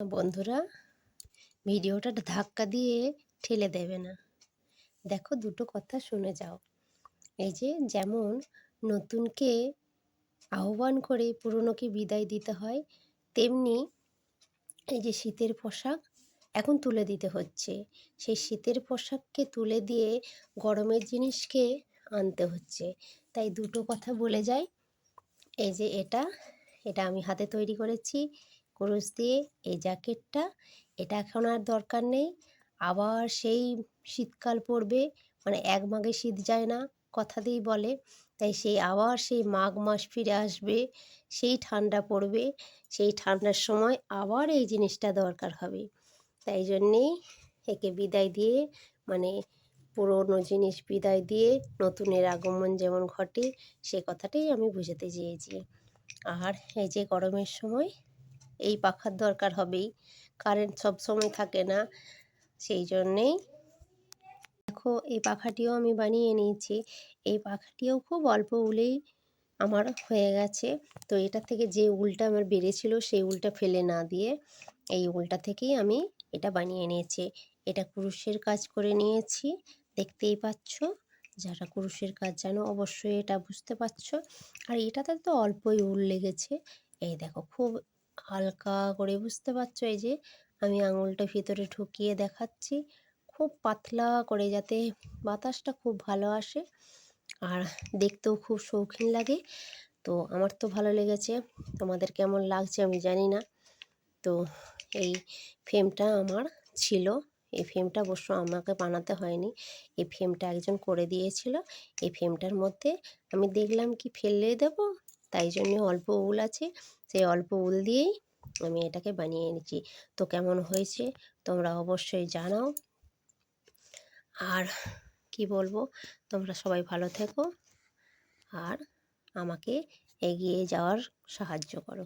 বন্ধুরা, ভিডিওটা ধাক্কা দিয়ে ঠেলে দেবে না। দেখো, দুটো কথা শুনে যাও। এই যে যেমন নতুনকে আহ্বান করে পুরনোকে বিদায় দিতে হয়, তেমনি এই যে শীতের পোশাক এখন তুলে দিতে হচ্ছে, সেই শীতের পোশাককে তুলে দিয়ে গরমের জিনিসকে আনতে হচ্ছে। তাই দুটো কথা বলে যাই। এই যে এটা এটা আমি হাতে তৈরি করেছি কুরুশ দিয়ে। এই জ্যাকেটটা, এটা এখন আর দরকার নেই। আবার সেই শীতকাল পড়বে, মানে এক মাঘে শীত যায় না কথাতেই বলে। তাই আবার সেই মাঘ মাস ফিরে আসবে, সেই ঠান্ডা পড়বে, সেই ঠান্ডার সময় আবার এই জিনিসটা দরকার হবে। তাই জন্যেই একে বিদায় দিয়ে, মানে পুরনো জিনিস বিদায় দিয়ে নতুনের আগমন যেমন ঘটে, সে কথাটাই আমি বোঝাতে চেয়েছি। আর এই যে গরমের সময় এই পাখার দরকার হবেই, কারেন্ট সব সময় থাকে না। সেই জন্যেই দেখো, এই পাখাটিও আমি বানিয়ে নিয়েছি। এই পাখাটিও খুব অল্প উলেই আমার হয়ে গেছে। তো এটা থেকে যে উলটা আমার বেড়েছিল, সেই উলটা ফেলে না দিয়ে এই উলটা থেকেই আমি এটা বানিয়ে নিয়েছি। এটা কুরুশের কাজ করে নিয়েছি, দেখতেই পাচ্ছ। যারা কুরুশের কাজ জানো অবশ্যই এটা বুঝতে পারছো। আর এটাতে তো অল্পই উল লেগেছে। এই দেখো, খুব হালকা করে বুঝতে পারছো। এই যে আমি আঙুলটা ভিতরে ঢুকিয়ে দেখাচ্ছি, খুব পাতলা করে, যাতে বাতাসটা খুব ভালো আসে আর দেখতেও খুব শৌখিন লাগে। তো আমার তো ভালো লেগেছে, তোমাদের কেমন লাগছে আমি জানি না। তো এই ফ্রেমটা আমার ছিল। এই ফ্রেমটা অবশ্য আমাকে বানাতে হয়নি, এই ফ্রেমটা একজন করে দিয়েছিল। এই ফ্রেমটার মধ্যে আমি দেখলাম কি ফেলে দেব, তাই জন্য অল্প উল আছে, সেই অল্প উল দিয়েই আমি এটাকে বানিয়ে এনেছি। তো কেমন হয়েছে তোমরা অবশ্যই জানাও। আর কি বলবো, তোমরা সবাই ভালো থেকো আর আমাকে এগিয়ে যাওয়ার সাহায্য করো।